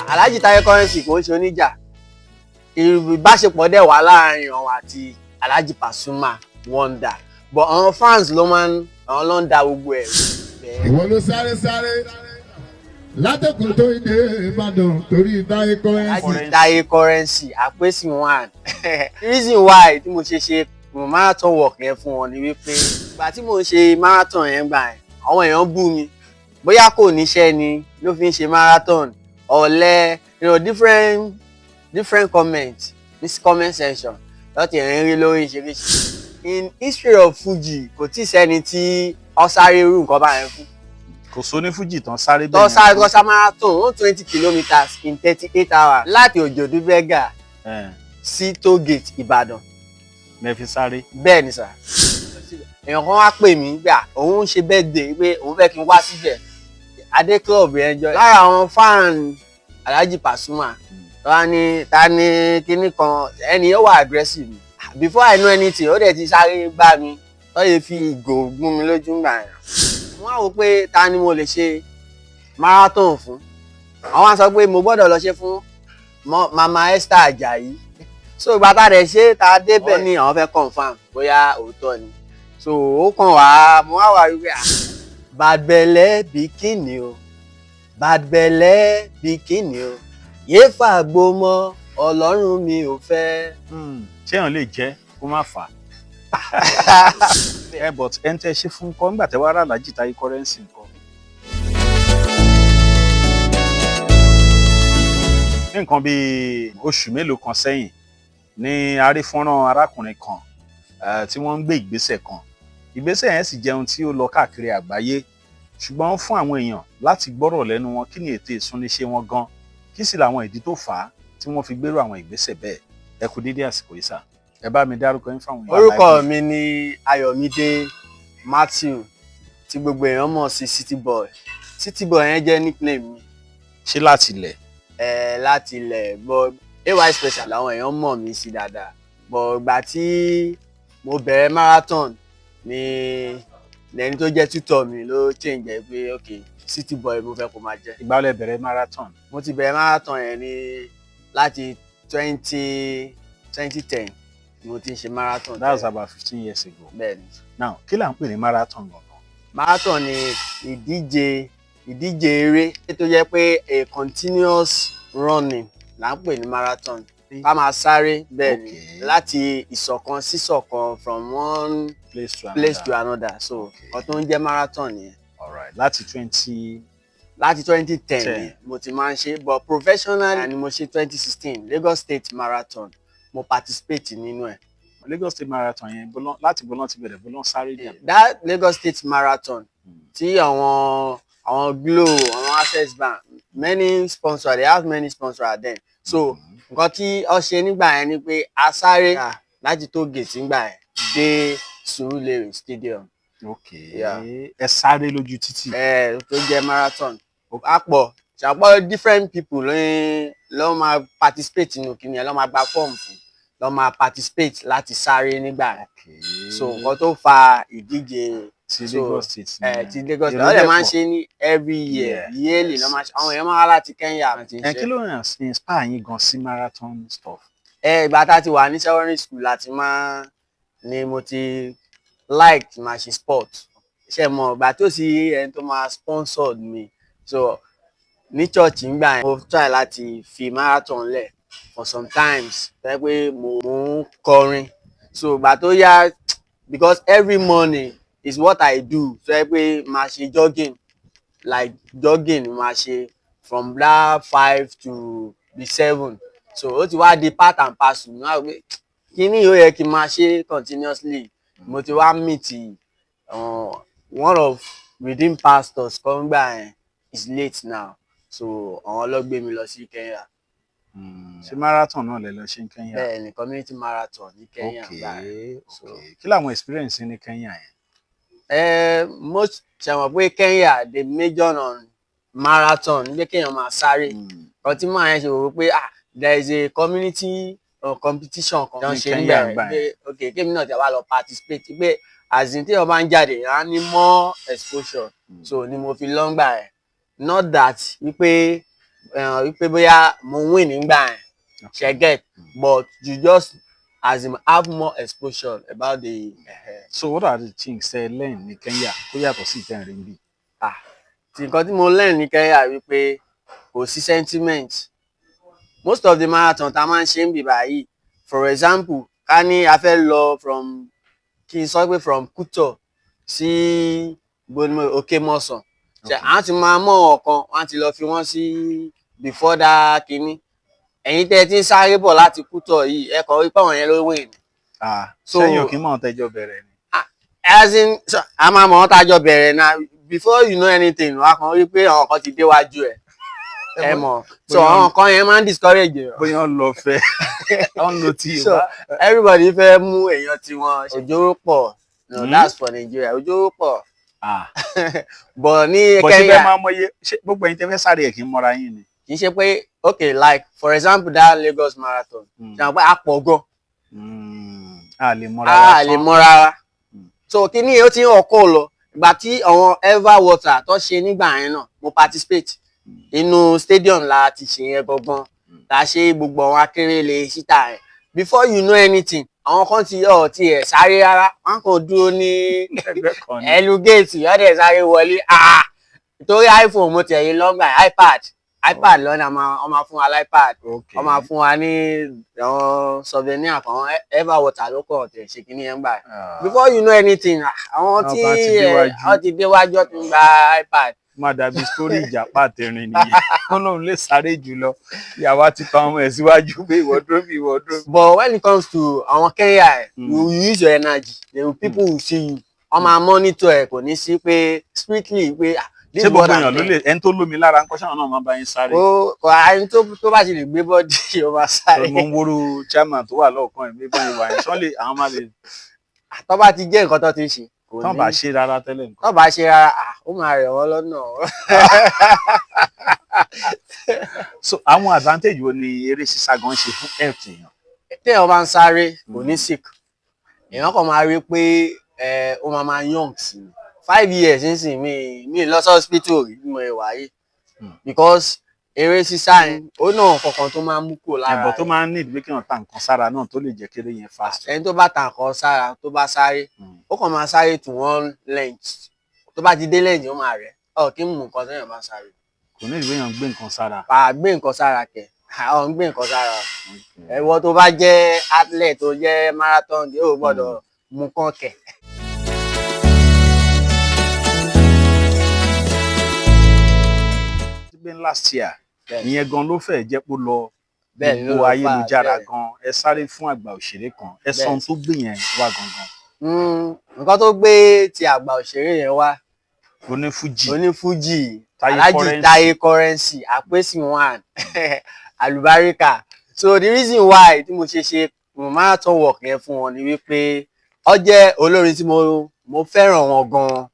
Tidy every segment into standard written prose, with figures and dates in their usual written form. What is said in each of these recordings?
Alhaji Taye currency kò ń ṣe oníjà. Ìbáṣepọ̀ dẹ̀ wà láàrin òun àti Alhaji Pasuma Wonder. But àwọn fans ló ń da gbogbo ẹ̀. Ìwọ ló sáré látẹ̀kùn tó ìdè Ìbàdàn torí Taye currency. Alhaji Taye currency àpèsè one. Reason why tí mo ṣe marathon work yẹn fún wọn ni wípé ìgbà tí mo ṣe marathon yẹn gbà yẹn àwọn èèyàn bú mi bóyá kò níṣẹ́ ni ló fi ń ṣe marathon ọ̀lẹ different comments this comment section láti ẹ̀rín rí lórí ìṣeréṣe. In history of Fuji kò tí ì sẹ́ni tí ó sáré irú nǹkan báyẹn fún. Kò sóní Fuji tán sáré bẹ́ẹ̀. Tó sá marathon 120 kilometers in 38 hours láti Òjòdú Bagar sí toll gate Ibadan. Mẹ́fi sáré. Bẹ́ẹ̀ ni sà. Èèyàn kan wá pè mí gbà òun ń ṣe birthday pé òun fẹ́ kí n wá síbẹ̀. Adé club yẹn jọ. Lára àwọn fan Alhaji Pasuma ta ni kíní kan ẹni yóò wà aggressive. Before I know anything ó dẹ̀ ti sáré gbá mi tó yẹ fi ìgò gún mi lójú gbà yẹn. Wọ́n á wò pé ta ni mo lè ṣe marathon fún. Àwọn á sọ pé mo gbọ́dọ̀ lọ ṣe fún Mama Esther Ajayi. So ìgbà tá a dẹ̀ ṣe tá a débẹ̀ ní àwọn fẹ́ confam bóyá òótọ́ ni. So ó kàn wá mo wá wà wípé bad belle bikini o bad belle bikini o yé fàgbó mọ́ Ọlọ́run mi ò fẹ́. Ṣé èèyàn lè jẹ́ kó má fà á? But ẹni tẹ́ ṣe fún kọ́ nígbà tẹ́ wá rà Alhaji Taye currency nǹkan. Ní nǹkan bíi oṣù mélòó kan sẹ́yìn ní arífọ́nrán arákùnrin kan tí wọ́n ń gbé ìgbésẹ̀ kan. Ìgbésẹ̀ yẹn sì jẹ́ ohun tí ó lọ káàkiri àgbáyé ṣùgbọ́n fún àwọn èèyàn láti gbọ́rọ̀ lẹ́nu wọn kí ni ète ìsúnniṣe wọn gan kí sì làwọn ìdí tó fà á tí wọ́n fi gbérò àwọn ìgbésẹ̀ bẹ́ẹ̀. Ẹ kú dédé àsìkò yìí sà. Ẹ bá mi dárúkọ yín fáwọn èèyàn. Orúkọ mi ni Ayọ̀mídé Matthew tí gbogbo èèyàn mọ̀ sí City Boy. City Boy yẹn jẹ́ nickname mi. Ṣé láti ilẹ̀? Láti ilẹ̀ but AY special làwọn èèyàn mọ̀ mí sí dáadáa. But ìgbà tí mo bẹ̀rẹ̀ marathon ni ẹni tó jẹ́ tutor mi ló change ẹ̀ pé ok City Boy mo fẹ́ kó máa jẹ́. Ìgbà wo lẹ bẹ̀rẹ̀ marathon? Mo ti bẹ̀rẹ̀ marathon yẹn ní láti 2010 mo ti ń ṣe marathon. That was about 15 years ago. Bẹ́ẹ̀ni. Now kí là ń pè ní marathon gangan? Marathon ni ìdíje eré tó jẹ́ pé a continuous running là ń pè ní marathon. Ká máa sáré bẹ́ẹ̀ ni láti ìsọ̀kan sí ìsọ̀kan from one place to another. So nǹkan tó ń jẹ́ marathon nìyẹn. Alright, láti 2010 ni mo ti máa ń ṣe but professionally ni mo ṣe 2016 Lagos State Marathon mo participate nínú ẹ̀. Lagos State Marathon yẹn láti bọ́lá ti bẹ̀rẹ̀ bọ́lá sáré ní. That Lagos State Marathon tí àwọn Glo àwọn Access Bank many sponsors they have many sponsors then. So nǹkan tí ó ṣe nígbà yẹn ni pé a sáré láti tó gate nígbà yẹn dé Surulere Stadium. Ẹ sáré lójú títì. Tó jẹ́ marathon. Àpọ̀ ṣàpọ̀ different people ló máa participate nínú kíni ẹ̀ ló máa gba form fún ló máa participate láti sáré nígbà yẹn. So nǹkan tó fa ìdíje ti Lagos State. Ti Lagos State. Wọ́n lè máa ń ṣe ní every year yearly ló máa ṣe àwọn èèyàn máa wá láti Kenya. Kí ló ń inspire yín gan sí marathon stuff? Ìgbà tá a ti wà ní secondary school láti ni mo ti like máa ṣe sport. Ṣé mo ìgbà tó sì ẹni tó máa sponsor mi. So ní church ngbà yẹn mo try láti fi marathon lẹ̀ for some times pé mo ń kọrin. So ìgbà tó yá because every morning is what I do. So pé máa ṣe jogging máa ṣe from that 5 to the 7. So ó ti wá di part and parcel náà pé kíní yóò yẹ kí n máa ṣe continuously. Mo ti wá meet one of redeemed pastors kan gbà yẹn is late now. So àwọn ló gbé mi lọ sí Kenya. Ṣé marathon náà lẹ lọ ṣe ní Kenya? Bẹ́ẹ̀ni community marathon ní Kenya gbà yẹn. Kí làwọn experience ní Kenya yẹn? Most ṣe mọ̀ pé Kenya they major on marathon nígbà kéèyàn máa sáré. Kan tí màá yẹn ṣe wò pé there is a community competition kan ṣe nígbà yẹn. Okay kémi náà ti wá lọ participate pé as in tí wọ́n bá ń jáde á ní more exposure. So ni mo fi lọ́ngbà ẹ̀ not that wípé wípé bóyá mo win nígbà yẹn she get but you just as in have more exposure about the. So what are the things say learn ní Kenya kó yàtọ̀ sí ìtẹ̀ rìn bí? Tí nǹkan tí mo learn ní Kenya wípé kò sí sentiment most of the marathon tá a máa ń ṣe ń bì báyìí for example ká ní a fẹ́ lọ from kí n sọ pé from Kuto sí Òkè Mọ́sàn ṣe àwọn ti máa mọ̀ ọ̀kan wọ́n ti lọ fi wọ́n sí before that kínní ẹ̀yin tẹ́ ti ń sáré bọ̀ láti Kuto yìí ẹ kọ̀ wípé àwọn yẹn ló win. Sẹ́yìn òkè mọ̀ tẹ́jọ́ bẹ̀rẹ̀ ni. As in a máa mọ̀ ọ́n tájọ bẹ̀rẹ̀ na before you know anything wà kàn rí pé àwọn kan ti déwájú ẹ̀ ẹ mọ̀ so àwọn kan yẹn máa ń discourage ẹ̀. Bóyá ń lọ fẹ́ ń lo tí so everybody fẹ́ mú èèyàn tiwọn òjòrò pọ̀ no that's for Nigeria òjòrò pọ̀ but ní Kenya. Bọ̀ ṣe fẹ́ máa mọye gbogbo ẹ̀yin tẹ́ fẹ́ sáré ẹ̀ kí n mọ́ra yín ni. Kì í ṣe pé okay like for example that Lagos marathon ṣe àwọn pé a pọ̀ gan. A lè mọ́ra so kí ni ó ti ń ọkọ̀ lọ ìgbà tí àwọn ever water tó ṣe nígbà yẹn náà mo participate inú stadium la ti ṣe yẹn gangan la ṣe gbogbo àwọn akérèlé síta yẹn before you know anything àwọn kan ti ẹ̀ sáré rárá wọn kàn dúró ní ẹnu géètì ọ̀dẹ̀ sáré wọlé torí iPhone mo tẹ̀lé lọ́gbà iPad lọ́nà wọ́n máa fún wa iPad wọ́n máa fún wa ní àwọn souvenir kan ever water ló kọ̀ tẹ̀ ṣe kìíní yẹn gbà before you know anything àwọn tí wọ́n ti déwájú ti ń gba iPad. Má dàbí story ìjàpá àtẹ̀rìn nìyẹn wọn lòun lè sáré jùlọ ìyàwó ti tan ọmọ ẹ̀ síwájú pé ìwọ́dúró. But when it comes to àwọn Kenya you use your energy the people will see you wọ́n máa monitor ẹ̀ kò ní sí pé strictly pé ṣé gbogbo èèyàn ló lè ẹni tó lómi lára ń kọ́ṣẹ́ náà máa bá yín sáré. kò àyìn tó bá ti lè gbé bọ́ọ̀dì ó máa sáré. mo ń wóró chairman tó wà lọ́ọ̀kan ẹ̀mí báyìí wà yẹn sọ́lé àwọn máa lè. tó bá ti jẹ́ nǹkan tó ti ń ṣe. tó bá ṣe rárá tẹ́lẹ̀ nǹkan. tó bá ṣe rárá ó máa rẹ̀ wọ́n lọ́nà. So àwọn advantage wo ni eré sísá gan ṣe fún health èèyàn. téèyàn bá ń sáré kò ní sick èèyàn kàn máa rí pé ó máa young sí i 5 years nísìnyí mi lọ sí hospital rí mo wà yìí because eré sísá yẹn ó náà kankan tó máa ń mú kúrò lára ẹ̀bọ̀ tó máa ń ní ìdílé kí wọ́n ta nǹkan sára náà tó lè jẹ́ kéré yẹn fast. ẹni tó bá ta nǹkan sára tó bá sáré ó kàn máa sáré to one length tó bá ti dé lẹ́yìn ó máa rẹ̀ kí n mú nǹkan téèyàn bá sáré. kò ní ìwé yàn gbé nǹkan sára. gbé nǹkan sára kẹ̀ ń gbé nǹkan sára ẹ̀wọ́ tó bá jẹ́ athlete tó jẹ́ marathon yóò gbọ́dọ̀ mú kàn kẹ̀. Last year ìyẹn gan ló fẹ́ jẹ́ pé lọ gbogbo ayélujára gan ẹ sáré fún àgbà òṣèré kan ẹ sọ ohun tó gbé yẹn wá gangan. nǹkan tó gbé ti àgbà òṣèré yẹn wá onífújì Alhaji Taye currency àpèsè one àlùbáríkà so the reason why tí mo ṣe marathon work yẹn fún wọn ni wípé ó jẹ́ olórin tí mo fẹ́ràn wọn gan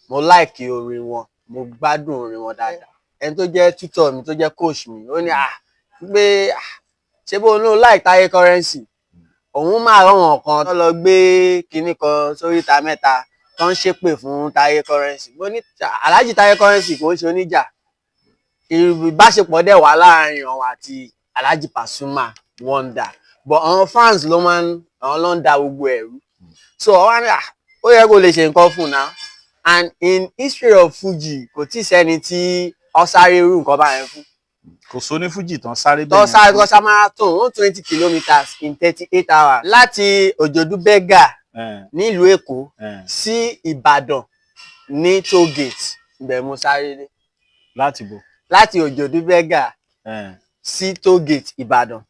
mo like orin wọn mo gbádùn orin wọn dáadáa ẹni tó jẹ́ tutor mi tó jẹ́ coach mi ó ní pé ṣé bó ló like Taye currency òun máa rán wọn kan tó lọ gbé kinní kan sórí ìta mẹ́ta tó ń ṣépè fún Taye currency mo ní Alhaji Taye currency kò ń ṣe oníjà ìbáṣepọ̀ dẹ̀ wà láàrin òun àti Alhaji Pasuma Wonder but àwọn fans ló ń da gbogbo ẹ̀rú so wọ́n ní ó yẹ kó lè ṣe nǹkan fún un náà and in history of Fuji kò tí ì sẹ́ni tí ó sáré irú nǹkan báyẹn fún. kò sóní Fuji tán sáré bẹ́ẹ̀ tó sáré marathon 120 kilometres in 38 hours láti Òjòdú Bagar nílùú Èkó sí Ìbàdàn ní toll gate ibẹ̀ mo sáré dé. láti bo. láti Òjòdú Bagar sí toll gate Ìbàdàn.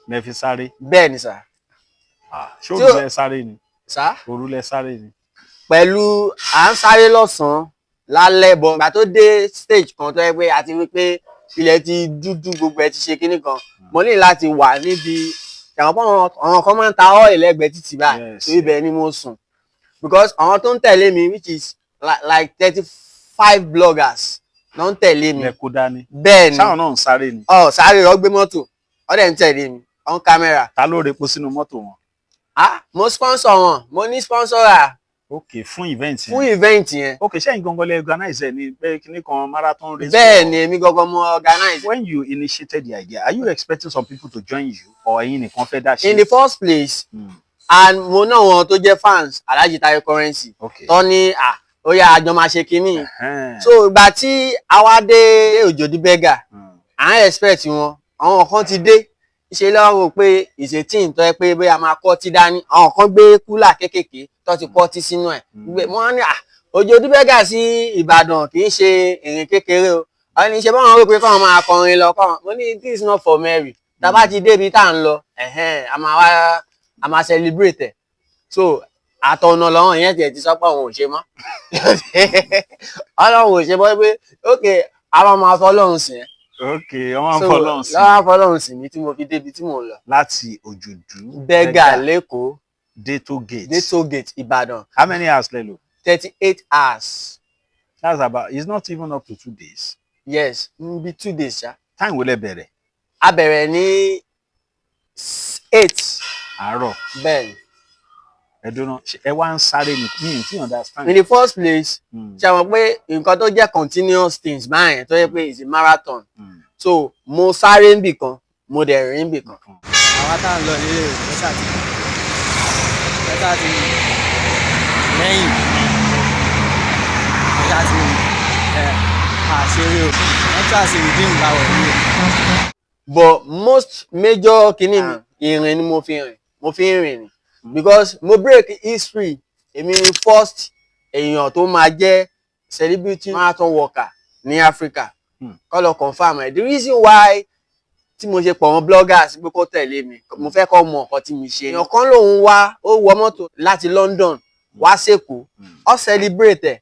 lẹ fi sáré. bẹ́ẹ̀ ni sà. ṣé òrùlé sáré ni. sà. òrùlé sáré ni. pẹ̀lú à ń sáré lọ́sàn-án lálẹ́ bọ̀ ìgbà tó dé stage kan tó yẹ pé àti wípé ilẹ̀ ti dúdú gbogbo ẹ̀ ti ṣe kíní kan mo ní láti wà níbi àwọn kan máa ń ta ọ́ọ̀lì lẹ́gbẹ̀ẹ́ títì báyìí tó ibẹ̀ ni mo sùn because àwọn tó ń tẹ̀lé mi which is like 35 bloggers ló ń tẹ̀lé mi. lẹ́kọ̀ọ́ dání. bẹ́ẹ̀ ni sáwọn náà ń sáré ni. sáré ọ gbé mọ́tò ọ dẹ̀ ń tẹ̀lé mi on camera. ta ló repo sínú mọ́tò wọn. mo sponsor wọn mo ní sponsora Okay, fún event yẹn. Fún event yẹn. Okay, ṣé ẹ̀yin gangan lẹ organize ẹ ní pé kíní kan marathon race? Bẹ́ẹ̀ ni èmi gangan mo organize. When you initiated the idea, are you expecting some people to join you or ẹ̀yin nìkan fẹ́ dá ṣe? In the first place, and mo náà wọn tó jẹ́ fans Alhaji Taye currency. Tó ní ó yá àjọ máa ṣe kíní. So ìgbà tí àwa dé Òjòdú Bagar, à ń expect wọn, àwọn kan ti dé. Ṣe lọ́wọ́ pé ìṣe tí ń tọ́ ẹ pé bóyá máa kọ́ tí dání, àwọn kan gbé kúlà kéékèèké tó ti kọ́ tí sínú ẹ̀. Wọ́n ní Òjòdú Bagar sí Ìbàdàn kì í ṣe ìrìn kékeré o. Àwọn ní ṣe báwọn rò pé káwọn máa kọrin lọ kọ́. Mo ní this is not for Mary. Tá bá ti débi tá à ń lọ, a máa celebrate ẹ̀. So àtọ̀nà lọ́wọ́ yẹn tiẹ̀ ti sọ pé òun ò ṣe mọ́. Ọlọ́run ò ṣe bọ́ pé okay àwọn máa fọlọ́run sìn ẹ́. Okay, wọ́n fọlọ́run sí. Lọ́wọ́ fọlọ́run sí mi tí mo fi débi tí mò ń lọ. Láti Òjòdú Bagar lẹ́kọ̀ọ́. Dé toll gate. Dé toll gate Ibadan. How many hours lelo? 38 hours. That's about, it's not even up to 2 days. Yes, be 2 days, yeah. Time wo lẹ bẹ̀rẹ̀? A bẹ̀rẹ̀ ní 8. Àárọ̀. Bẹ́ẹ̀ni. Ẹ dúró, ẹ wá ń sáré ní mi tí understand. In the first place, ṣe mọ̀ pé nǹkan tó jẹ́ continuous things báyẹn tó yẹ pé it's a marathon. So mo sáré níbì kan, mo dẹ̀ rìn níbì kan. Àwa tá à ń lọ nílé ìgbésà tí lẹ́yìn ìgbésà tí àṣírí o extra sí redeem láwọ̀ yìí. But most major kìíní ìrìn ni mo fi ń rìn ni because mo break history. Èmi ni first èèyàn tó máa jẹ́ celebrity marathon worker ní Africa. Kọ́ lọ confirm ẹ̀. The reason why tí mo ṣe pọ̀ wọn bloggers pé kó tẹ̀lé mi, mo fẹ́ kọ́ mọ nǹkan tí mi ṣe. Èèyàn kan lòun wá, ó wọ mọ́tò láti London wá sẹ́kọ̀ọ́, ó celebrate ẹ̀.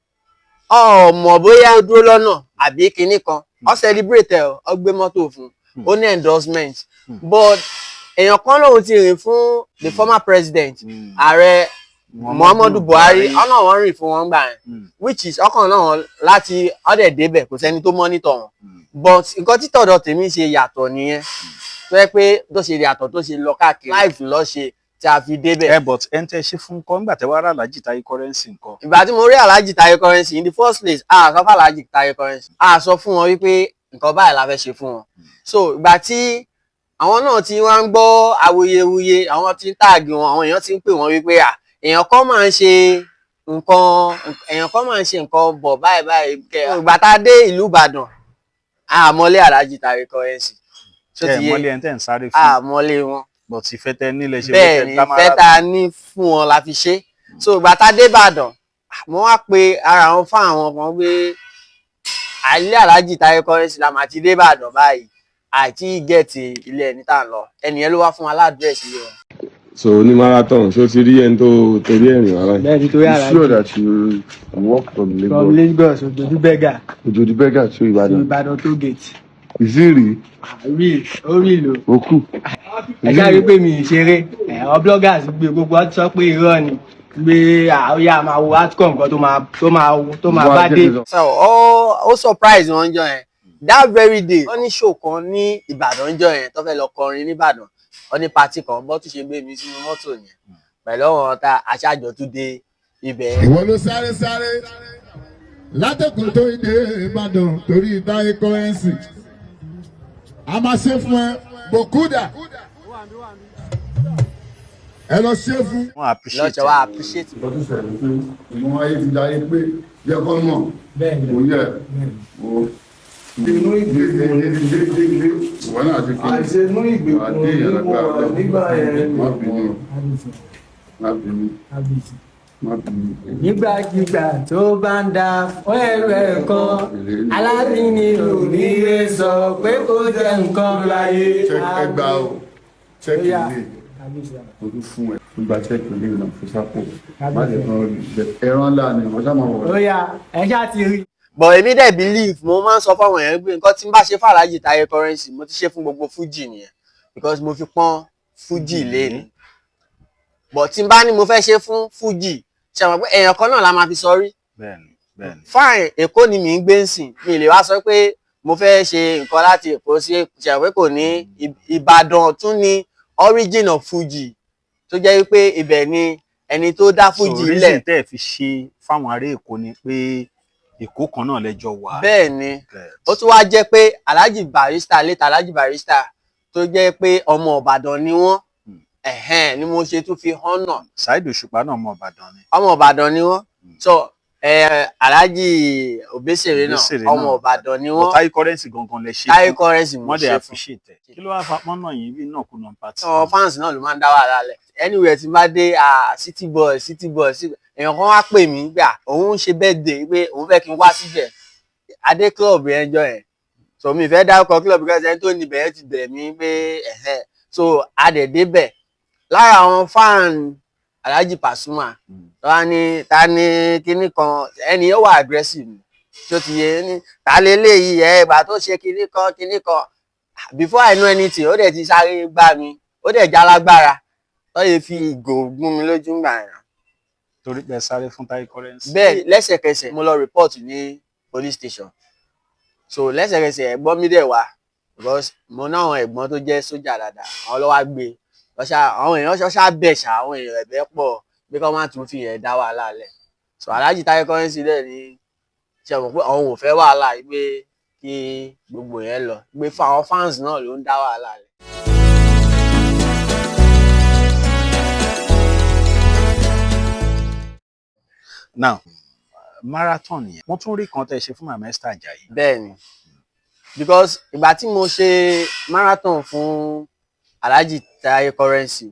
Mọ̀ bóyá ó dúró lọ́nà àbí kinní kan, ó celebrate ẹ̀, ó gbé mọ́tò fún, ó ní endorsement. But èèyàn kan lòun ti rìn fún the former president, ààrẹ Muhammadu Buhari, ọ̀nà wọn rìn fún wọn gbà yẹn, which is ọkàn náà láti ọ̀dẹ̀ débẹ̀ kò sẹ́ni tó monitor wọn. But nǹkan tí tọ̀dọ̀ tèmi ṣe yàtọ̀ nìyẹn tó yẹ pé tó ṣe yàtọ̀ tó ṣe lọ káàkiri life lọ ṣe tí a fi débẹ̀. But ẹ ń tẹ́ ṣe fún nǹkan nígbà tẹ́ wá rà Alhaji Taye currency nǹkan. Ìgbà tí mo rí Alhaji Taye currency in the first place a sọ fún Alhaji Taye currency, a sọ fún wọn wípé nǹkan báyìí la fẹ́ ṣe fún wọn. So ìgbà tí àwọn náà ti wá ń gbọ́ awuyewuye, àwọn tí ń tààgì wọn, àwọn èèyàn ti ń pè wọ́n wípé èèyàn kan máa ń ṣe nǹkan bọ̀ báyìí kẹ́. Ìgbà tá a dé ìlú Ìbàdàn àmọ́lé Alhaji Taye currency. Mọ́lé ẹ̀ ń tẹ̀ ń sáré fún. Àmọ́lé wọn. But ìfẹ́ tẹ nílẹ̀ ṣe bẹ́ẹ̀ ni ìfẹ́ ta ní fún wọn la fi ṣe. So ìgbà tá a dé Ìbàdàn, mo wá pe ara wọn fún àwọn kan pé ilé Alhaji Taye currency la máa ti dé Ìbàdàn báyìí, àti gẹ̀ẹ́tì ilé ẹni tá à ń lọ. Ẹnìyẹn ló wá fún wa ládírẹ́sì ilé wọn. So ní marathon, ṣé o ti rí ẹni tó torí ẹ̀rìn wá báyìí? Bẹ́ẹ̀ ni torí Alhaji. You sure that you walk from Lagos? From Lagos, Òjòdú Bagar. Òjòdú Bagar to Ibadan? To Ibadan toll gate. Ìzírí? Orí ìlò. Òkú? Ẹ ṣáàrí pé mi ì ṣeré. Àwọn bloggers gbé gbogbo ọtí sọ pé irọ́ ni. Gbé àóyá máa wo outcome kan tó máa bá dé. So ó surprise wọn jọ yẹn. That very day, wọ́n ní show kan ní Ìbàdàn jọ yẹn tó fẹ́ lọ kọrin ní Ìbàdàn. Wọ́n ní party kan, bọ́ tún ṣe gbé mi sínú mọ́tò yẹn. Pẹ̀lú ọ̀rọ̀ ta aṣáájọ tún dé ibẹ̀. Ìwọ ló sáré látẹ̀kùn tó dé Ìbàdàn torí Taye currency. A máa ṣe fún ẹ bòkúdà. Ẹ lọ ṣe fún. Wọ́n appreciate. Lọ́jọ́ wa appreciate. Lọ́dún sẹ̀rẹ̀ pé ìmọ̀ ayé ti darí pé yẹ kọ́ mọ̀. Bẹ́ẹ̀ni. Kò yẹ. Inú ìgbèkùn ìwọ náà ti kí. Àìṣenú ìgbèkùn nígbà yẹn. Má bínú. Nígbàkigbà tó bá ń da fún ẹrù ẹ̀kan, alábìíní ò ní lè sọ pé kó jẹ́ nǹkan láyé. Ẹgbà o, ṣẹ́kì ilé, o tún fún ẹ. Ó gba ṣẹ́kì ilé náà fún sápò. Má lè fún ẹran ńlá ni wọ́n sábà wọ̀. Ó yá, ẹ ṣáà ti rí. But èmi dẹ̀ believe, mo máa ń sọ fáwọn èèyàn pé nǹkan tí n bá ṣe fún Alhaji Taye currency mo ti ṣe fún gbogbo Fuji nìyẹn because mo fi pọ́n Fuji léni. But tí n bá ní mo fẹ́ ṣe fún Fuji, ṣe mọ̀ pé èèyàn kan náà la máa fi sọrí. Bẹ́ẹ̀ni. Fine, Èkó ni mi ń gbé nsìn, mi lè wá sọ pé mo fẹ́ ṣe nǹkan láti Èkó sí ṣe pé kò ní Ìbàdàn tún ní origin of Fuji tó jẹ́ wípé ibẹ̀ ni ẹni tó dá so fújì reason lẹ̀. tẹ́ ẹ fi ṣe fáwọn ará Èkó ni pé Èkó kan náà lẹ́jọ́ wà. Bẹ́ẹ̀ ni ó tún wá jẹ́ pé Alhaji Barrister lẹ́tà Alhaji Barrister tó jẹ́ pé ọmọ Ìbàdàn ni wọ́n ni mo ṣe tún fi honour. Saheed Òṣùpá náà ọmọ Ìbàdàn ni. ọmọ Ìbàdàn ni wọ́n so Alhaji Obesere náà ọmọ Ìbàdàn ni wọ́n. Taye currency gangan lẹ ṣe. Taye currency mo ṣe fún. appreciate ẹ. kí ló wá fa pọ́nà yìí bí náà kú nọmba tí. fans náà ló máa ń dá wàhálà lẹ̀ anywhere tí n bá dé city boy èèyàn kan wá pè mí gbà òun ń ṣe birthday pé òun fẹ́ kí n wá síbẹ̀ adé club yẹn jọ yẹn so mi fẹ́ dárúkọ club because ẹni tó níbẹ̀ yẹn ti bẹ̀ mí pé so adẹ̀dẹ̀ bẹ̀ lára àwọn fan Alhaji Pasuma ta ni kinní kan ẹni yẹn wà aggressive tó ti yẹ ní ta leléyìí ìgbà tó ṣe kinní kan before I know anything ó dẹ̀ ti sáré gbá mi ó dẹ̀ jálágbára tó yẹ fi ìgò gún mi lójú gbà yẹn. torí pé sáré fún Taye currency. bẹ́ẹ̀ lẹ́sẹ̀kẹsẹ̀ mo lọ report ní police station so lẹ́sẹ̀kẹsẹ̀ ẹ̀gbọ́n mi dẹ̀ wá because mo ná àwọn ẹ̀gbọ́n tó jẹ́ sójà dáadáa àwọn ló wá gbé àwọn èèyàn ṣọ́ṣà bẹ̀ ṣá àwọn èèyàn ẹ̀bẹ̀ pọ̀ bí kò má tún fi yẹn dá wàhálà lẹ̀ so Alhaji Taye currency dẹ̀ ní ṣe mọ̀ pé àwọn ò fẹ́ wàhálà pé kí gbogbo yẹn lọ pé fún àwọn fans náà ló ń dá wàhálà lẹ̀. now marathon yẹn wọ́n tún rí kan tẹ́ ṣe fún Mama Esther Ajayi. bẹ́ẹ̀ni because ìgbà tí mo ṣe marathon fún Alhaji Taye currency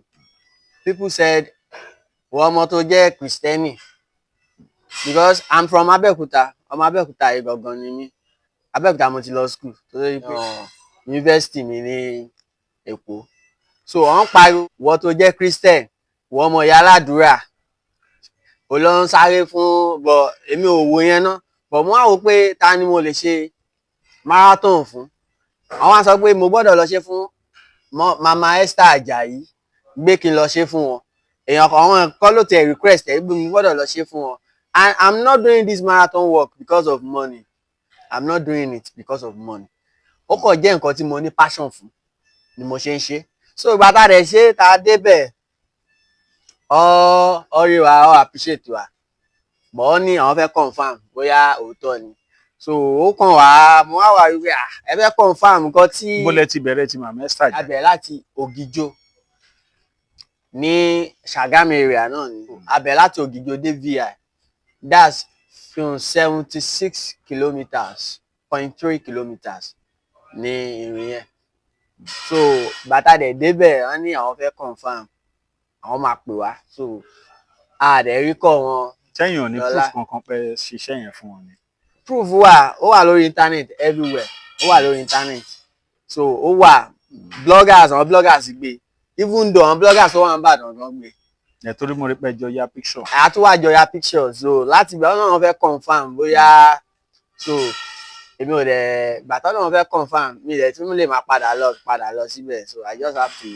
people said wọ́n ọmọ tó jẹ́ Kristẹni because I'm from Abẹ́òkúta ọmọ Abẹ́òkúta yìí gangan ni mí Abẹ́òkúta mo ti lọ school tó lórí pé university mi ní Èkó so wọ́n pariwo wọ́n tó jẹ́ Christian wọ́n ọmọ ìyá aládùúrà ó lọ ń sáré fún bọ̀ èmi ò wo yẹn náà bọ̀ mo wá wò pé ta ni mo lè ṣe marathon fún àwọn á sọ pé mo gbọ́dọ̀ lọ ṣe fún Mama Esther Ajayi gbé kí n lọ ṣe fún wọn èèyàn kan àwọn ẹ̀kọ́ ló tẹ̀ request ẹ̀ gbé mi gbọ́dọ̀ lọ ṣe fún wọn and I'm not doing this marathon work because of money I'm not doing it because of money ó kàn jẹ́ nǹkan tí mo ní passion fún ni mo ṣe ń ṣe so ìgbà tá a dẹ̀ ṣe tá a débẹ̀ ọ̀rẹ́ wa ọ appreciate wa but ó ní àwọn fẹ́ confam bóyá òótọ́ ni so ó kàn wá mo wá wà wípé ẹ fẹ́ confam nǹkan tí. bó lẹ ti bẹ̀rẹ̀ ti Mama Esther Ajayi. a bẹ̀rẹ̀ láti Ògìjó ní Ṣàgámù area náà ni a bẹ̀rẹ̀ láti Ògìjó dé VI that's 76 kilometres 0.3 kilometres ní ìrìn yẹn so bàtà dẹ̀ débẹ̀ wọ́n ní àwọn fẹ́ confam àwọn máa pè wá so a dẹ̀ rí kọ́ wọn. sẹ́yìn ò ní proof kankan pé ṣiṣẹ́ yẹn fún wọn ni. proof wà ó wà lórí internet everywhere ó wà lórí internet so ó wà bloggers àwọn bloggers gbé even though àwọn bloggers tó wà ń bàdàn gan gbé. ẹ torí mo rí pé jọ ya picture. àtúwàjọ ya picture so láti ìgbà náà wọ́n fẹ́ confam bóyá so èmi ò dẹ̀ gbàtọ́ náà wọ́n fẹ́ confam mi dẹ̀ tún lè máa padà lọ síbẹ̀ so I just have to.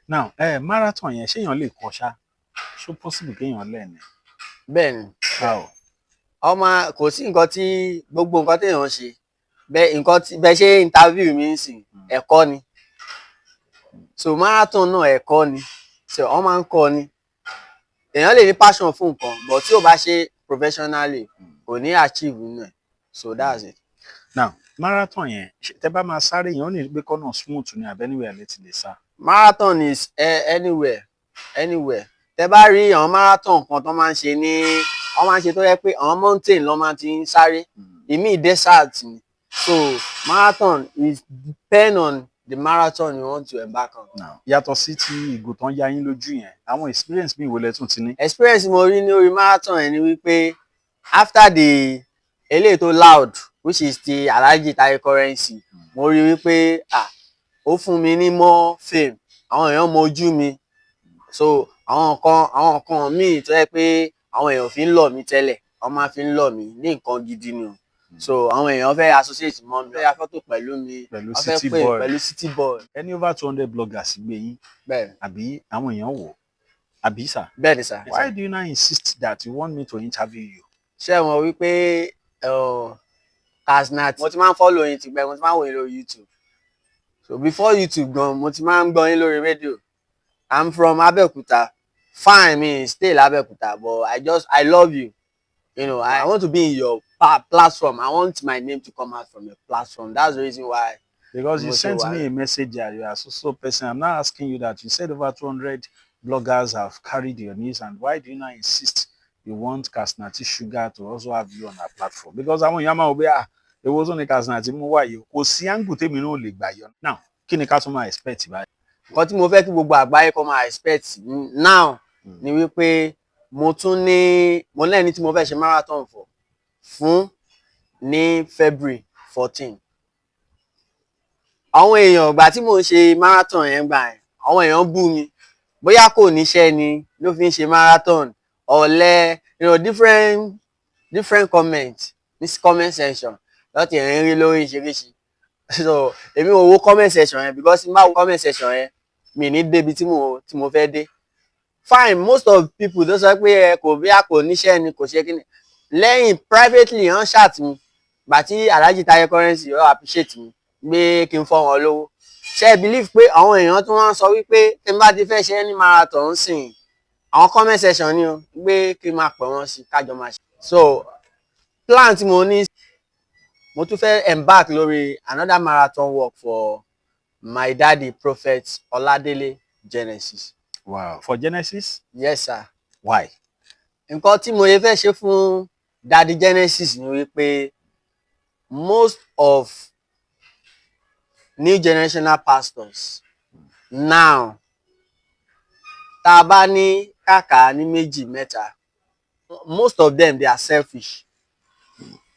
now marathon yẹn ṣéèyàn lè kọ ṣá ṣó possible kéèyàn lẹ́ẹ̀ni. bẹ́ẹ̀ni ọmọ kò sí nǹkan tí gbogbo nǹkan téèyàn ṣe bẹ́ẹ̀ ṣe interview mi ń sìn ẹ̀kọ́ ni so marathon náà ẹ̀kọ́ ni so wọ́n máa ń kọ́ ni èèyàn lè ní passion fún nǹkan but tí ò bá ṣe professionally kò ní achieve nínú ẹ̀ so that's it. now marathon yẹn tẹ bá máa sáré yẹn ó ní pé kọ́nà smooth ní abẹ́niwẹ̀ lè ti lè sá. marathon is anywhere tẹ bá rí àwọn marathon kan tó máa ń ṣe ní wọ́n máa ń ṣe tó yẹ pé àwọn mountain ló máa ti ń sáré ìmí desert ni so marathon is depend on the marathon you want to embark on. yàtọ̀ sí ti ìgò tán yá yín lójú yẹn àwọn experience mi ìwòlẹ̀ tún ti ní. experience mo rí ní orí marathon yẹn ni wípé after the eléyìí tó loud which is ti Alhaji Taye currency mo rí wípé ó fún mi ní more fame àwọn èèyàn mọ ojú mi so àwọn nǹkan míì tó yẹ pé àwọn èèyàn fi ń lọ̀ mí tẹ́lẹ̀ wọ́n máa fi ń lọ̀ mí ní nǹkan gidi ni o so àwọn èèyàn fẹ́ associate mọ́ mi fẹ́ ya fọ́tò pẹ̀lú mi pẹ̀lú wọ́n fẹ́ pè pẹ̀lú city boy. ẹni over 200 bloggers gbé yín àbí àwọn èèyàn wò àbí sà. bẹ́ẹ̀ni sà. why do you now insist that you want me to interview you. ṣé mo wí pé Kasnat mo ti máa ń follow yín tipẹ́ mo ti máa ń wò yín lórí YouTube so before YouTube gan mo ti máa ń gbọ́ yín lórí rédíò I'm from Abẹ́òkúta fine, me stay l'Abeokuta, but I love you. You know, I want to be in your platform. I want my name to come out from your platform. That's the reason why. Because you sent me a message that you are so person. I'm not asking you that. You said over 200 bloggers have carried your news, and why do you not insist you want Kasnati Sugar to also have you on our platform? Because I want Yama Obia, it was only Kasnati Muwayo, Osiangu Temi no leg by you. Now, Kini Kasuma expect by. Nǹkan tí mo fẹ́ kí gbogbo àgbáyé kó máa expect now ni wípé mo lẹ́ni tí mo fẹ́ ṣe marathon fún ní February 14. Àwọn èèyàn ìgbà tí mò ń ṣe marathon yẹn gbà yẹn, àwọn èèyàn bú mi bóyá kò níṣẹ́ ni ló fi ń ṣe marathon, ọ̀lẹ, you know, different comments ní comment section láti ẹ̀ ń rí lórí ìṣeríṣi. So èmi ò wo comment section yẹn because n bá wo comment section yẹn mi ní débi tí mo fẹ́ dé. Fine, most of people tó sọ pé ẹ kò bí a kò níṣẹ́ ni kò ṣe kíni lẹ́yìn privately hàn chat mi gbà tí Alhaji Taye currency ó appreciate mi gbé kí n fọ́ wọn lówó. Ṣé believe pé àwọn èèyàn tó wọ́n sọ wípé tí n bá ti fẹ́ ṣe ní marathon sìn àwọn comment section ni o gbé kí n máa pè wọ́n sí kájọ máa ṣe. So plan tí mo ní mo tún fẹ́ embark lórí another marathon work for my daddy Prophet Oladele Genesis. Wow, for Genesis? Yes, sir. Why? Nǹkan tí mo fẹ́ ṣe fún daddy Genesis ni wípé most of new generational pastors now tá a bá ní kàkà ní méjì mẹ́ta most of them they are selfish.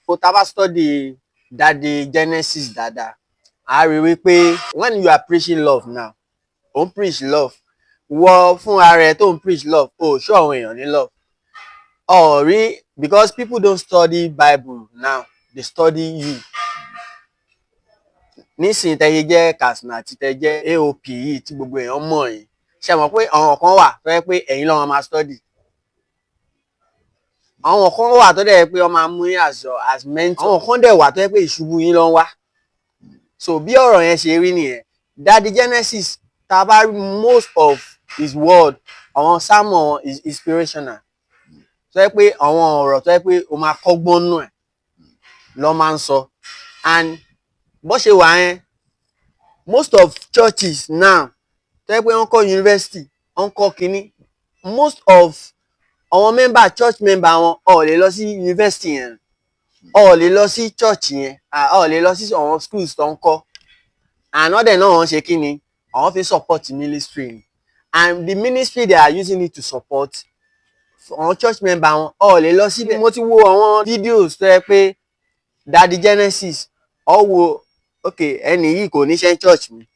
So tá a bá study daddy Genesis dáadáa a rí wípé when you are preaching love now o ń preach love wọ fún ara ẹ tó ń preach love o show àwọn èèyàn ní love rí because people don't study Bible now they study you. Nísìnyí tẹ́yẹ jẹ́ Kasnati tẹ́ jẹ́ AOP yìí tí gbogbo èèyàn mọ̀ yìí ṣe mọ̀ pé àwọn kan wà tó yẹ pé ẹ̀yin lọ́wọ́ máa study àwọn kan wà tó dẹ̀ pé wọ́n máa mú yín as mentor àwọn kan dẹ̀ wà tó yẹ pé ìṣubú yín ló ń wá. So bí ọ̀rọ̀ yẹn ṣe rí nìyẹn daddy Genesis tá a bá rí most of his word àwọn sermon is inspirational tó yẹ pé àwọn ọ̀rọ̀ tó yẹ pé o máa kọ́gbọ́n nù ẹ̀ ló máa ń sọ. And bó ṣe wà yẹn most of churches now tó yẹ pé wọ́n kọ́ university wọ́n kọ́ kínní most of àwọn church member wọn ò lè lọ sí university yẹn ò lè lọ sí church yẹn ò lè lọ sí àwọn schools tó ń kọ́ and ọ̀dẹ̀ náà wọ́n ṣe kínní àwọn fi support ministry and the ministry they are using it to support àwọn church member wọn ò lè lọ síbẹ̀. Mo ti wo àwọn videos tó yẹ pé daddy Genesis ọ wo okay ẹni yìí kò níṣẹ́ church mi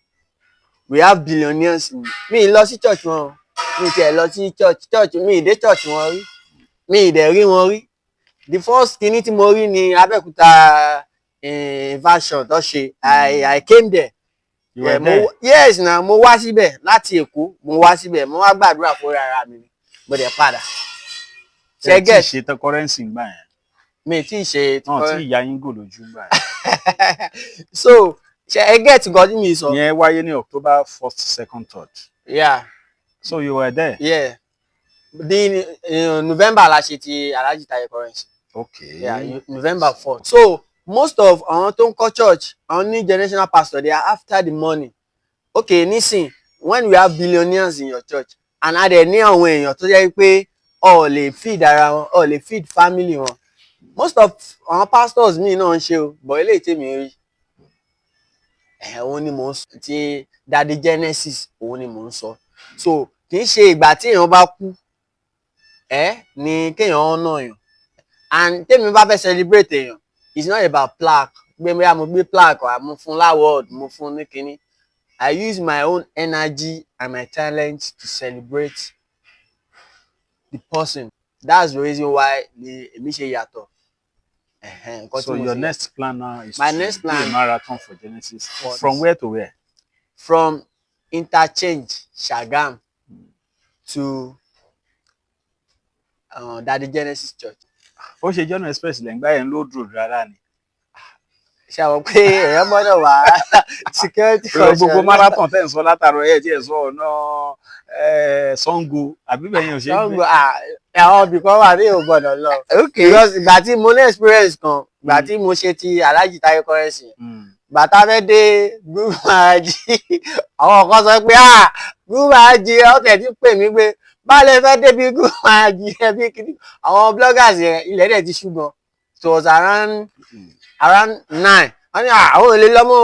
we have billionaires mi lọ sí church wọn mi tiẹ̀ lọ sí church mi dé church wọn rí mi dẹ̀ rí wọn rí the first kinní tí mo rí ni Abẹ́òkúta version tó ṣe I came there. Yes na mo wá síbẹ̀ láti Èkó mo wá síbẹ̀ mo wá gbàdúrà fún ara mi mo dẹ̀ padà. Ṣé gẹ̀ ṣe tán currency gbà yẹn mi tí ṣe tí ìyá yín gò lójú gbà yẹn. So ṣe ẹ get nǹkan tí mi sọ. Yẹn wáyé ní October 1st, 2nd, 3rd. Yeah. So you were there. Yeah. November la ṣe ti Alhaji Taye currency. Okay. Yeah, November 4th. So most of àwọn tó ń kọ́ church àwọn new generational pastor they are after the money. Okay, nísìn when we have billionaires in your church and a dẹ̀ ní àwọn èèyàn tó jẹ́ pé ọ̀ lè feed ara wọn ọ̀ lè feed family wọn most of àwọn pastors mi náà ń ṣe o but eléyìí tèmi rí òun ni mò ń sọ ti daddy Genesis òun ni mò ń sọ. So kì í ṣe ìgbà tí èèyàn bá kú ni kéèyàn ọ̀nà èèyàn and tèmi bá fẹ́ celebrate èèyàn it's not about plaque gbé bóyá mo gbé plaque or mo fún láwọ́ọ̀d mo fún ní kínní I use my own energy and my talent to celebrate the person. That's the reason why èmi ṣe yàtọ̀. So your next plan now is my to next do plan a marathon for Genesis. From where to where? From Interchange Shagam to Daddy Genesis Church. Ó ṣe John Express lẹ́yìn gbá yẹn ló dúró rárá ni. ṣe àwọn pé èèyàn gbọ́dọ̀ wá security gbogbo caution. marathon tẹ̀ ń sọ látàrọ ẹ̀ tí ẹ̀ sọ ọ̀nà Sango àbí bẹ́ẹ̀ yẹn ò ṣe é gbé. àwọn ibì kan wà tí ò gbọ́dọ̀ lọ. because ìgbà tí mo ní experience kan ìgbà tí mo ṣe ti Alhaji Taye currency bàtà fẹ́ dé group Alhaji àwọn kan sọ pé group Alhaji ọ̀tẹ̀ ti pè mí pé báàlẹ̀ fẹ́ débi group Alhaji ẹbí kìíní àwọn bloggers yẹn ilẹ̀ dẹ̀ ti ṣùgbọ́n it was around 9 wọ́n ní àwọn ò lè lọ́mọ́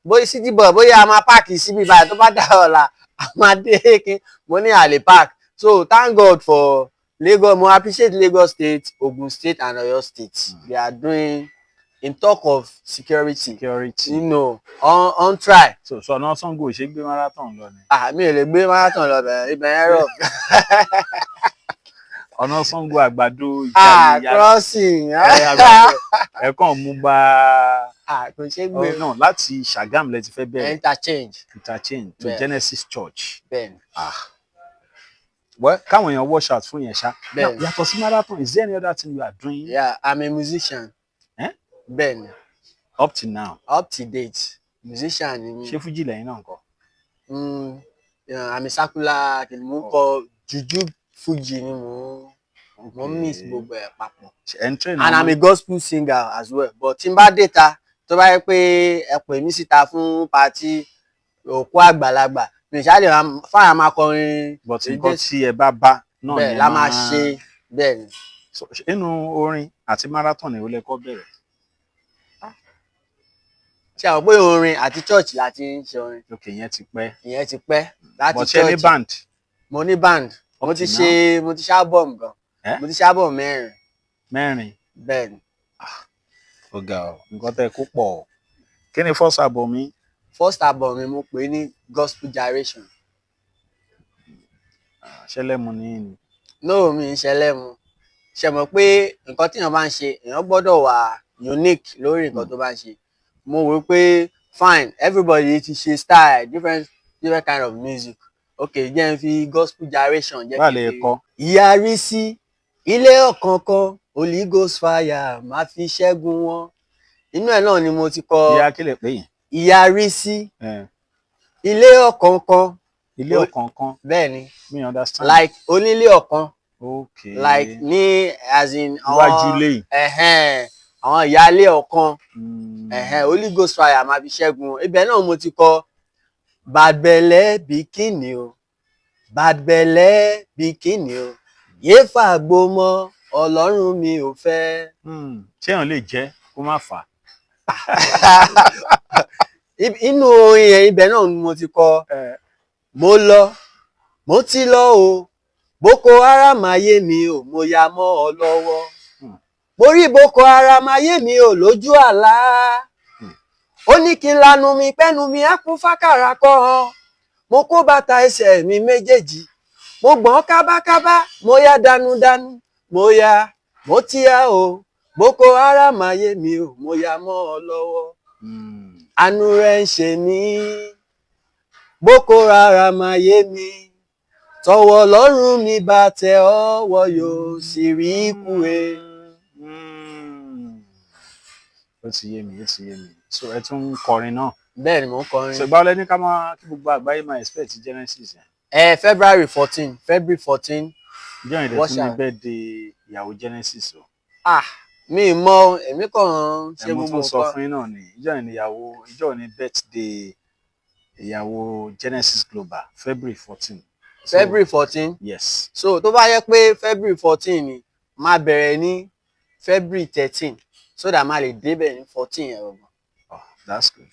bóyá city boy bóyá a máa páàkì síbi báyìí tó bá dá ọ̀la a máa dé kí mo ní àlè park. So thank God for Lagos. Mo appreciate Lagos State, Ogun State and Oyo State. They are doing in talk of security. You know, on try. So ọ̀nà Sango ṣe gbé marathon lọ ni. Mi ò lè gbé marathon lọ bẹ̀rẹ̀ ibẹ̀ yẹn rọ̀. ọ̀nà Sango àgbàdo ìjà crossing. ẹ̀kan mú bá kò ṣe gbé. náà láti Ṣàgámù lẹ ti fẹ́ bẹ̀rẹ̀. interchange to Genesis Church. bẹ́ẹ̀ni. Well, káwọn èèyàn wash out fún yẹn ṣá. bẹ́ẹ̀ni. yàtọ̀ sí marathon, is there any other thing you are doing? Yeah, I'm a musician. bẹ́ẹ̀ni. Up to now. Up to date musician ni mi. ṣé fújì lẹ́yìn náà kọ? I'm a secular kìnnì mo kọ juju fuji ni mo mix gbogbo ẹ̀ papọ̀. and I'm a gospel singer as well, but tí n bá déta tó bá yẹ pé ẹ pè mí síta fún party òkú àgbàlagbà mi ṣáà lè fáwọn máa kọrin. but nǹkan tí ẹ bá náà bẹ́ẹ̀ la máa ṣe bẹ́ẹ̀ ni. inú orin àti marathon ni ó lè kọ́ bẹ̀rẹ̀. ṣé àwọn pé orin àti church láti ń ṣe orin. ok ìyẹn ti pẹ́. láti church. but ṣe ní band. mo ní band. mo ti ṣe album gan. mo ti ṣe album mẹ́rin. bẹ́ẹ̀ ni. ó ga ọ nǹkan tẹ́ kó pọ̀. kí ni first album mi? first album mi mo pè ní gospel gyration. ṣẹlẹ́mu ni. no mi ń ṣẹlẹ́mu. ṣe mọ̀ pé nǹkan tí èèyàn bá ń ṣe èèyàn gbọ́dọ̀ wà unique lórí nǹkan tó bá ń ṣe. mo wò pé fine everybody ti ṣe style different kind of music. ok jẹ́ n fi gospel gyration jẹ́ kí n fi. ìyàrí sí ilé ọ̀kọ̀ọ̀kan Holy Ghost fire máa fi ṣẹ́gun wọn. inú ẹ̀ náà ni mo ti kọ. ìyá kílẹ̀ pé yìí. ìyàrí sí ilé ọ̀kọ̀ọ̀kan. ilé ọ̀kọ̀ọ̀kan. bẹ́ẹ̀ ni. me understand. like onílé ọ̀kan. okay. like ní as in iwájú lẹ́yìn. àwọn ìyáálé ọ̀kan. Holy Ghost fire máa fi ṣẹ́gun. ibẹ̀ náà mo ti kọ bad belle bikini o bad belle bikini o yéé fàgbó mọ́ Ọlọ́run mi ò fẹ́. ṣé èèyàn lè jẹ́ kó má fà á. inú orin yẹn ibẹ̀ náà ni mo ti kọ mo ti lọ o Boko Haram ayé mi ò mo ya mọ́ ọ lọ́wọ́ mo rí Boko Haram ayé mi ò lójú àlá ó ní kí n lanu mi pẹ́nu mi á kún fákàrà kọ́ mo kó bàtà ẹsẹ̀ mi méjèèjì mo gbọ̀n kábákábá mo ya dánúdánú mo ti yá o Boko Haram ayé mi ò mo ya mọ́ ọ lọ́wọ́ àánú rẹ̀ ń ṣe mí Boko Haram ayé mi tọwọ́ Ọlọ́run mi bá tẹ ọwọ́ yóò sì rí ikú e. ó ti yé mi so ẹ tún ń kọrin náà. bẹ́ẹ̀ ni mò ń kọrin. so ìgbà wo lẹ ní kí gbogbo àgbáyé máa expect Genesis yẹn. February 14. ìjọ ìdẹ tún ní birthday ìyàwó Genesis o. mi mọ èmi kàn ṣe gbogbo nǹkan. ẹ̀mú tún sọ fún yín náà ni ìjọ ní birthday ìyàwó Genesis Global February 14. February 14. yes. so tó bá yẹ pé February 14 ni máa bẹ̀rẹ̀ ní February 13 so that máa lè débẹ̀ ní 14 yẹn gbọ̀ngàn. oh that's good.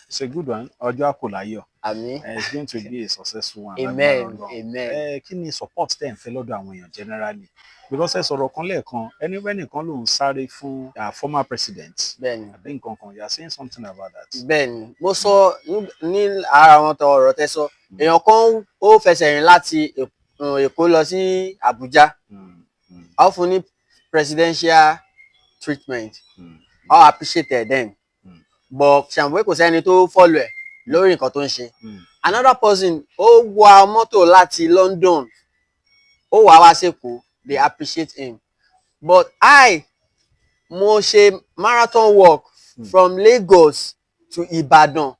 It's a good one. Ọjọ́ àkọláyọ̀. Àmín. It's going to be a successful one. Amen. Kí ni support tẹ́ ń fẹ́ lọ́dọ̀ àwọn èèyàn generally? Because ẹ sọ̀rọ̀ kan lẹ́ẹ̀kan, ẹnìkan ló ń sáré fún former president. Bẹ́ẹ̀ni. Àbí nǹkan kan, you are saying something about that. Bẹ́ẹ̀ni, mo sọ ní ara àwọn ọ̀rọ̀ tẹ́ sọ, èèyàn kan ó fẹsẹ̀ rìn láti Èkó lọ sí Abuja. A ó fún ní presidential treatment. I appreciate it then. But ṣàǹfẹ́ kò sẹ́ni tó follow ẹ̀ lórí nǹkan tó ń ṣe. Another person ó wa mọ́tò láti London ó wá sẹ́kọ̀ọ́, they appreciate him. But mo ṣe marathon walk from Lagos to Ibadan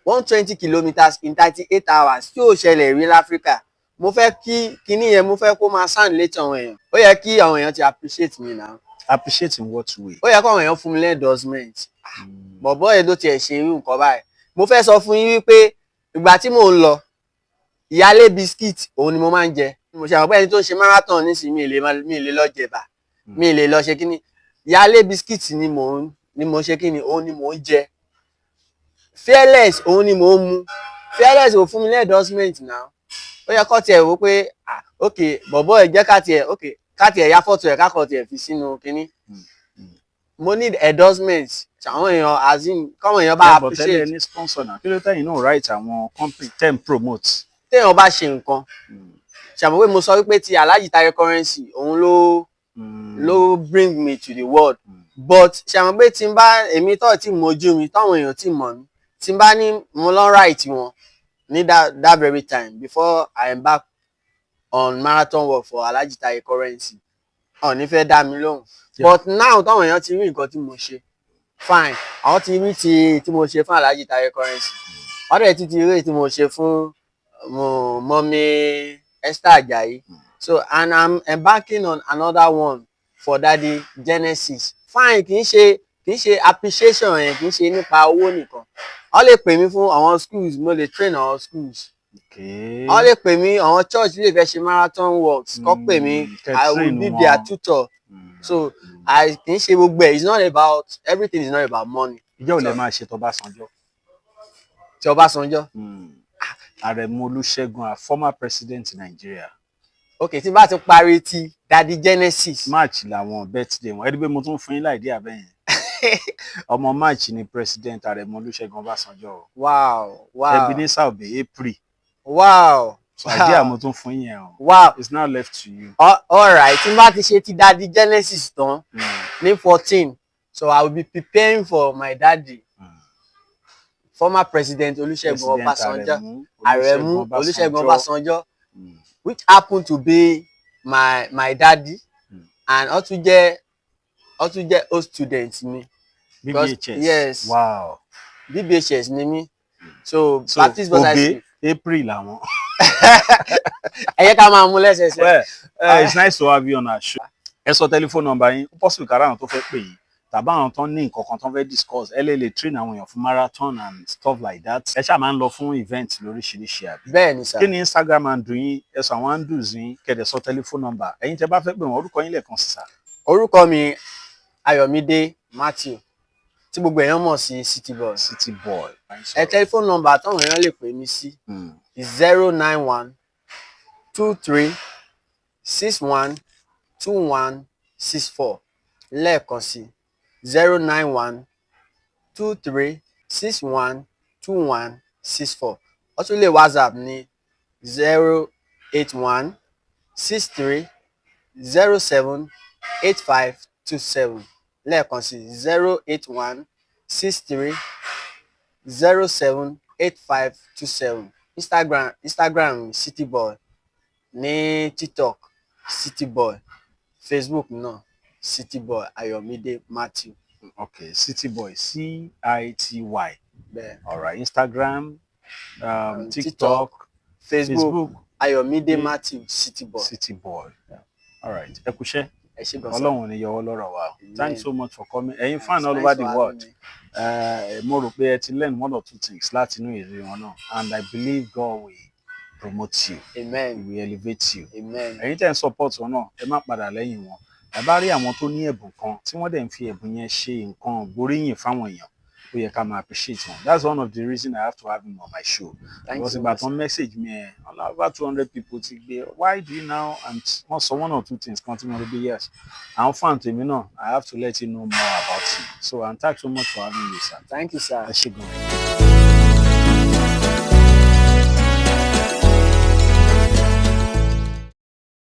120 kilometers in 38 hours tí ò ṣẹlẹ̀ rí l'Africa. Mo fẹ́ kí kinní yẹn mo fẹ́ kó máa sound létí àwọn èèyàn. Ó yẹ kí àwọn èèyàn ti appreciate mi now. Appreciate in what way? Ó yẹ kí àwọn èèyàn fún mi ní endorsement. Bọ̀bọ́ yẹn ló tiẹ̀ ṣe irú nǹkan báyìí. Mo fẹ́ sọ fún yín wípé ìgbà tí mò ń lọ ìyálé biscuit òun ni mo máa ń jẹ. Mo ṣe àwọn pé ẹni tó ń ṣe marathon nísìnyí mi lè lọ jẹ̀bà, mi lè lọ ṣe kíní. Ìyálé biscuit ni mo ṣe kíní, òun ni mò ń jẹ. Fearless òun ni mò ń mu. Fearless ò fún mi ní endorsement now. Ó yẹ kó tiẹ̀ wò pé ok bọ̀bọ́ ẹ̀ jẹ́ ká tiẹ̀ ya fọ́tò ẹ̀ kákọ̀ tiẹ̀ fi sínú kíní. Mo need endorsement. Àwọn èèyàn as in káwọn èèyàn bá appreciate. Bọ̀tẹ́lẹ̀ ní sponsor náà kí ló tẹ̀yìn náà write àwọn company ten promote. Téèyàn bá ṣe nǹkan ṣàmọ̀ pé mo sọ wípé ti Alhaji Taye currency òun ló bring me to the world. But ṣàmọ̀ pé tí n bá èmi tó ti mojú mi táwọn èèyàn ti mọ̀ mí tí n bá ní mo lọ write wọn ní that very time before I embark on marathon work for Alhaji Taye currency ọ̀ ní fẹ́ dá mi lóhùn. But now táwọn èèyàn ti rí nǹkan tí mo ṣe fine àwọn ti rí tí mo ṣe fún Alhaji Taye currency wọ́n dẹ̀ ti rí tí mo ṣe fún Mọ́mí Esther Ajayi. So and I'm embarking on another one for Daddy Genesis. Fine kì í ṣe appreciation yẹn kì í ṣe nípa owó nìkan. Wọ́n lè pè mí fún àwọn schools mo lè train àwọn schools. Wọ́n lè pè mí àwọn church lè fẹ́ ṣe marathon works kọ́ pè mí I will be their tutor. So kì í ṣe gbogbo ẹ̀ it's not about everything is not about money. Ìjọ́ ò lè máa ṣe Ọbásanjọ́. Ti Ọbásanjọ́. Aremu Olusegun, former president in Nigeria. Okay, tí bá ti parí ti Daddy Genesis. March làwọn birthday wọn. Ẹni pé mo tún fún yín láìdí àbẹ́yẹn. Ọmọ March ni president Aremu Olusegun Ọbásanjọ́. Wow. Ebenezer Obey April. Wow. So idea mo tún fún yín o. Wow. It's now left to you. All right, tí bá ti ṣe ti Daddy Genesis tán ní 14. So I will be preparing for my daddy. Former President Olusegun Obasanjo, Aremu Olusegun Obasanjo, which happened to be my daddy, and ó tún jẹ́ old student mi. BBHS. Yes. Wow. BBHS ni mi. So Baptist Boys High School. April làwọn. Ẹ yẹ ká máa mú lẹ́sẹẹsẹ. It's nice to have you on our show. Ẹ sọ telephone number yín, ó possible kára àwọn tó fẹ́ pè yín. Tàbá àwọn tó ní nǹkan kan tó fẹ́ discuss ẹ lè train àwọn èèyàn fún marathon and stuff like that. Ẹ ṣáà máa ń lọ fún event lóríṣiríṣi àbí. Bẹ́ẹ̀ni sir. Kí ni Instagram handle yín? Ẹ sọ àwọn handles yín kẹ̀dẹ̀ sọ telephone number. Ẹ̀yin tẹ́ bá fẹ́ pè wọ́n orúkọ yín lẹ́ẹ̀kan sí sà. Orúkọ mi Ayọ̀mídé Matthew tí gbogbo èèyàn mọ̀ sí City Boy. City Boy. Telephone number táwọn èèyàn lè pè mí sí is 091 23 61 21 64 lẹ́ẹ̀kan sí 091 23 61 21 64. Ó tún lè WhatsApp ní 081 63 07 8527 lẹ́ẹ̀kan sí 081 63 07 8527. Instagram City Boy, ní TikTok City Boy, Facebook náà City Boy Ayọ̀mídé Matthew. Okay, City Boy CITY. Bẹ́ẹ̀. All right, Instagram, TikTok, Facebook Ayọ̀mídé Matthew City Boy. City Boy. Yeah. All right, ẹ kúṣẹ́. Ẹ ṣé gan-an. Ọlọ́run ni yọwọ́ lọ́rọ̀ wa. Thanks so much for coming. Ẹ̀yin fan all over the world. Mo rò pé ẹ ti learn one or two things láti inú èrè wọn náà, and I believe God will promote you. Amen. He will elevate you. Amen. Ẹ̀yin tẹ́ ń support wọn náà, ẹ má padà lẹ́yìn wọn. Ẹ bá rí àwọn tó ní ẹ̀bùn kan tí wọ́n dẹ̀ ń fi ẹ̀bùn yẹn ṣe nǹkan gbóríyìn fáwọn èèyàn, ó yẹ ká máa appreciate wọn. That's one of the reasons I have to have him on my show. Because ìgbà tó ń message me over 200 people ti gbé, why do you now, and wọ́n sọ one or two things kan tí mo rí bí yes. Àwọn fan tèmi náà, I have to let you know more about you. So and thanks so much for having me, sir. Thank you, sir. Ẹ ṣé gan-an.